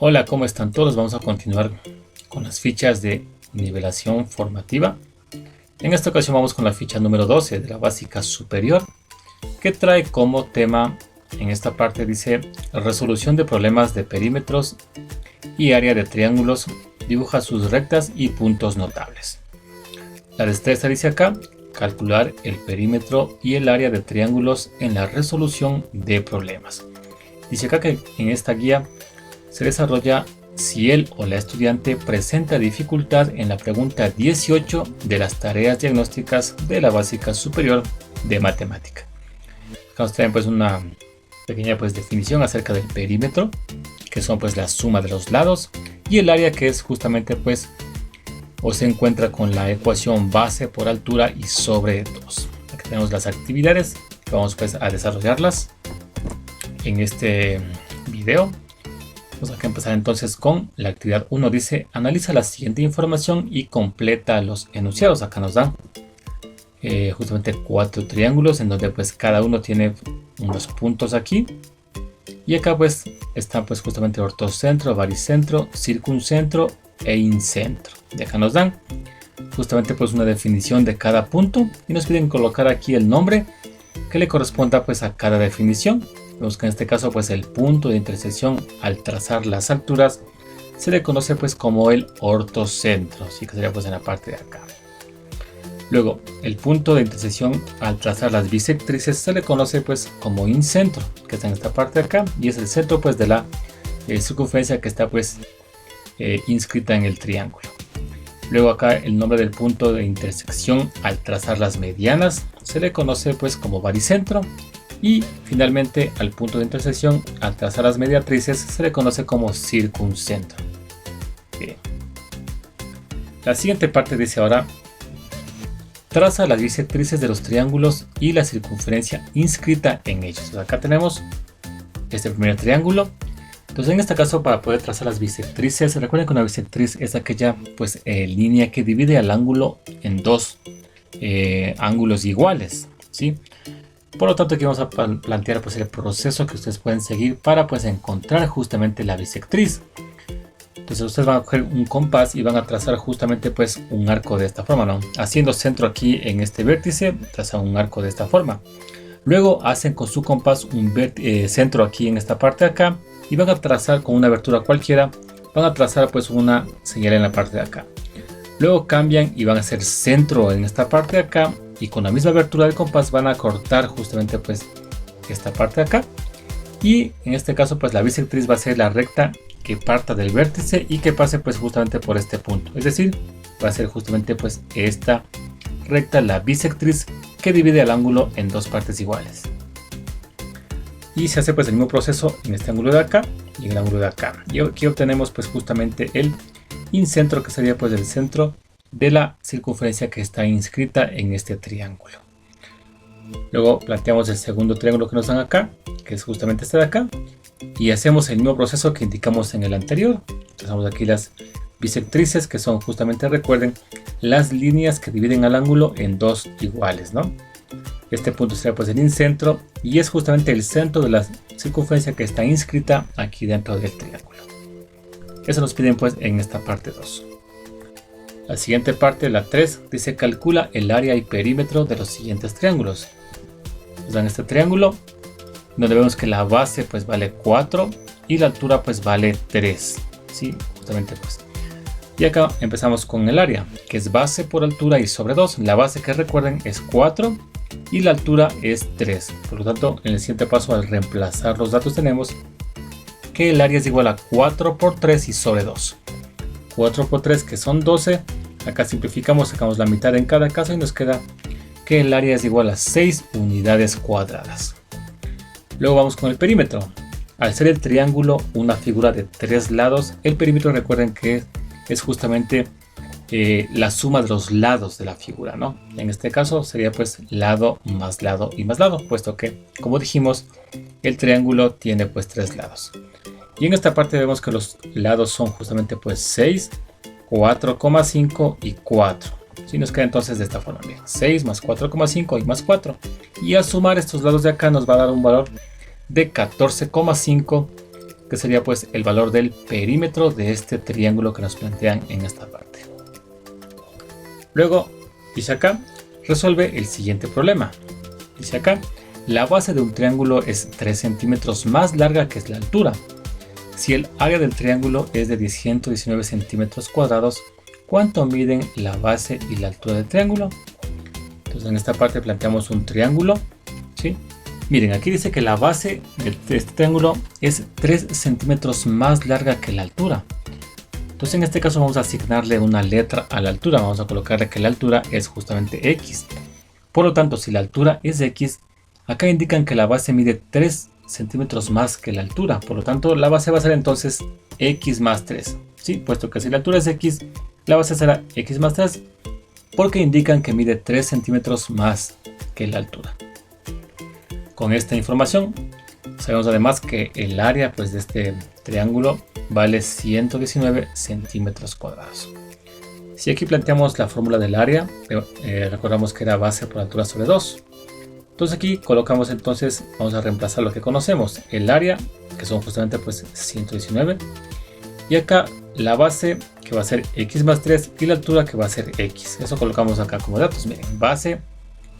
Hola, ¿cómo están todos? Vamos a continuar con las fichas de nivelación formativa. En esta ocasión vamos con la ficha número 12 de la básica superior, que trae como tema, en esta parte dice, resolución de problemas de perímetros y área de triángulos, dibuja sus rectas y puntos notables. La destreza dice acá, calcular el perímetro y el área de triángulos en la resolución de problemas. Dice acá que en esta guía se desarrolla si él o la estudiante presenta dificultad en la pregunta 18 de las tareas diagnósticas de la básica superior de matemática. Acá nos traen pues una pequeña definición acerca del perímetro, que son pues la suma de los lados, y el área, que es justamente o se encuentra con la ecuación base por altura y sobre 2. Aquí tenemos las actividades que vamos a desarrollarlas en este video. Vamos a empezar entonces con la actividad 1. Dice, analiza la siguiente información y completa los enunciados. Acá nos dan justamente 4 triángulos en donde cada uno tiene unos puntos aquí. Y acá está justamente ortocentro, baricentro, circuncentro e incentro. Y acá nos dan justamente una definición de cada punto y nos piden colocar aquí el nombre que le corresponda a cada definición. Vemos que en este caso el punto de intersección al trazar las alturas se le conoce como el ortocentro, así que sería en la parte de acá. Luego el punto de intersección al trazar las bisectrices se le conoce como incentro, que está en esta parte de acá, y es el centro de la circunferencia que está inscrita en el triángulo. Luego acá el nombre del punto de intersección al trazar las medianas se le conoce como baricentro. Y finalmente al punto de intersección al trazar las mediatrices se le conoce como circuncentro. Bien. La siguiente parte dice ahora, traza las bisectrices de los triángulos y la circunferencia inscrita en ellos. Entonces acá tenemos este primer triángulo. Entonces en este caso, para poder trazar las bisectrices, recuerden que una bisectriz es aquella línea que divide al ángulo en dos ángulos iguales, ¿sí? Por lo tanto, aquí vamos a plantear el proceso que ustedes pueden seguir para encontrar justamente la bisectriz. Entonces ustedes van a coger un compás y van a trazar justamente un arco de esta forma, ¿no? Haciendo centro aquí en este vértice, trazan un arco de esta forma. Luego hacen con su compás un centro aquí en esta parte de acá y van a trazar con una abertura cualquiera, van a trazar una señal en la parte de acá. Luego cambian y van a hacer centro en esta parte de acá. Y con la misma abertura del compás van a cortar justamente esta parte de acá. Y en este caso la bisectriz va a ser la recta que parta del vértice y que pase justamente por este punto. Es decir, va a ser justamente esta recta, la bisectriz que divide el ángulo en dos partes iguales. Y se hace el mismo proceso en este ángulo de acá y en el ángulo de acá. Y aquí obtenemos justamente el incentro, que sería el centro de la circunferencia que está inscrita en este triángulo. Luego planteamos el segundo triángulo que nos dan acá, que es justamente este de acá, y hacemos el mismo proceso que indicamos en el anterior. Trazamos aquí las bisectrices, que son justamente, recuerden, las líneas que dividen al ángulo en dos iguales, ¿no? Este punto será el incentro y es justamente el centro de la circunferencia que está inscrita aquí dentro del triángulo. Eso nos piden en esta parte 2. La siguiente parte, la 3, dice calcula el área y perímetro de los siguientes triángulos. Nos dan este triángulo donde vemos que la base vale 4 y la altura vale 3. ¿Sí? Justamente Y acá empezamos con el área, que es base por altura y sobre 2. La base, que recuerden, es 4 y la altura es 3. Por lo tanto, en el siguiente paso, al reemplazar los datos, tenemos que el área es igual a 4 por 3 y sobre 2. 4 por 3, que son 12. Acá simplificamos, sacamos la mitad en cada caso y nos queda que el área es igual a 6 unidades cuadradas. Luego vamos con el perímetro. Al ser el triángulo una figura de 3 lados, el perímetro, recuerden que es justamente la suma de los lados de la figura, ¿no? En este caso sería lado más lado y más lado, puesto que, como dijimos, el triángulo tiene 3 lados. Y en esta parte vemos que los lados son justamente 6, 4,5 y 4. Si nos queda entonces de esta forma, bien, 6 más 4,5 y más 4. Y al sumar estos lados de acá nos va a dar un valor de 14,5 que sería pues el valor del perímetro de este triángulo que nos plantean en esta parte. Luego, dice acá, resuelve el siguiente problema. Dice acá, la base de un triángulo es 3 centímetros más larga que la altura. Si el área del triángulo es de 119 centímetros cuadrados, ¿cuánto miden la base y la altura del triángulo? Entonces en esta parte planteamos un triángulo, ¿sí? Miren, aquí dice que la base de este triángulo es 3 centímetros más larga que la altura. Entonces en este caso vamos a asignarle una letra a la altura. Vamos a colocarle que la altura es justamente X. Por lo tanto, si la altura es X, acá indican que la base mide 3 centímetros más que la altura. Por lo tanto, la base va a ser entonces X más 3. ¿Sí? Puesto que si la altura es X, la base será X más 3 porque indican que mide 3 centímetros más que la altura. Con esta información, sabemos además que el área pues, de este triángulo vale 119 centímetros cuadrados. Si aquí planteamos la fórmula del área, recordamos que era base por altura sobre 2. Entonces aquí colocamos entonces, vamos a reemplazar lo que conocemos, el área, que son justamente pues 119, y acá la base, que va a ser X más 3, y la altura, que va a ser X. Eso colocamos acá como datos, miren, base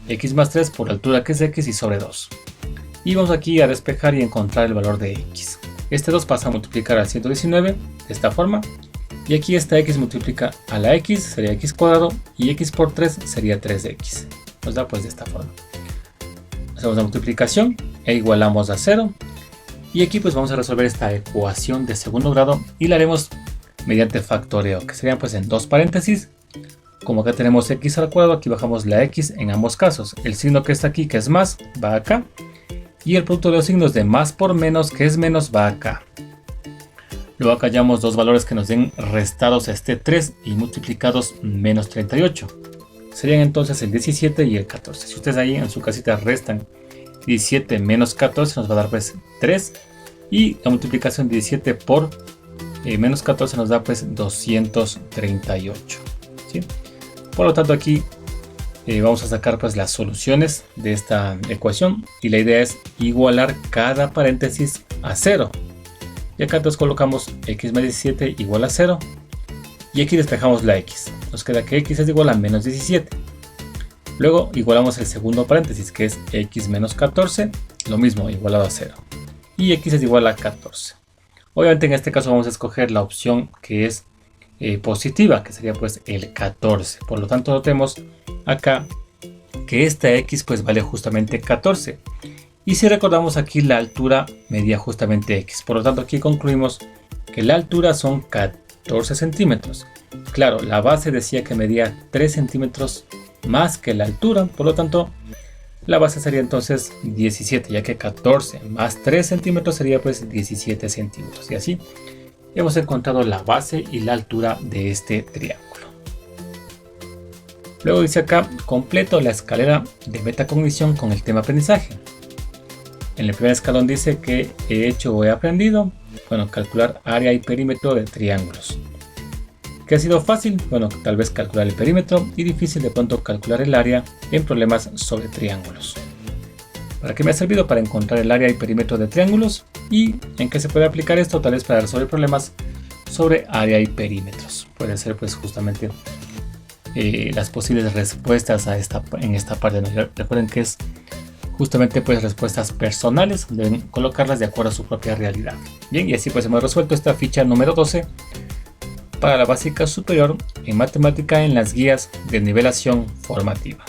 X más 3 por altura, que es X, y sobre 2. Y vamos aquí a despejar y encontrar el valor de X. Este 2 pasa a multiplicar al 119 de esta forma. Y aquí esta X multiplica a la X, sería X cuadrado. Y X por 3 sería 3X. Nos da pues de esta forma. Hacemos la multiplicación e igualamos a 0. Y aquí pues vamos a resolver esta ecuación de segundo grado. Y la haremos mediante factoreo, que serían pues en dos paréntesis. Como acá tenemos X al cuadrado, aquí bajamos la X en ambos casos. El signo que está aquí, que es más, va acá. Y el producto de los signos de más por menos, que es menos, va acá. Luego acá hallamos dos valores que nos den restados a este 3 y multiplicados menos 38. Serían entonces el 17 y el 14. Si ustedes ahí en su casita restan 17 menos 14, nos va a dar pues 3. Y la multiplicación de 17 por menos 14 nos da pues 238. ¿Sí? Por lo tanto aquí vamos a sacar pues las soluciones de esta ecuación y la idea es igualar cada paréntesis a 0. Y acá entonces colocamos X más 17 igual a 0 y aquí despejamos la X. Nos queda que X es igual a menos 17. Luego igualamos el segundo paréntesis, que es X menos 14, lo mismo, igualado a 0. Y X es igual a 14. Obviamente en este caso vamos a escoger la opción que es positiva, que sería pues el 14. Por lo tanto notemos acá que esta X pues vale justamente 14. Y si recordamos aquí la altura medía justamente X. Por lo tanto aquí concluimos que la altura son 14 centímetros. Claro, la base decía que medía 3 centímetros más que la altura. Por lo tanto la base sería entonces 17, ya que 14 más 3 centímetros sería pues 17 centímetros. Y así hemos encontrado la base y la altura de este triángulo. Luego dice acá, completo la escalera de metacognición con el tema aprendizaje. En el primer escalón dice que he hecho o he aprendido, bueno, calcular área y perímetro de triángulos. ¿Qué ha sido fácil? Bueno, tal vez calcular el perímetro y difícil de pronto calcular el área en problemas sobre triángulos. ¿Para qué me ha servido? Para encontrar el área y perímetro de triángulos. ¿Y en qué se puede aplicar esto? Tal vez para resolver problemas sobre área y perímetros. Puede ser pues justamente las posibles respuestas en esta parte. Recuerden que es justamente pues respuestas personales. Deben colocarlas de acuerdo a su propia realidad. Bien, y así pues hemos resuelto esta ficha número 12 para la básica superior en matemática en las guías de nivelación formativa.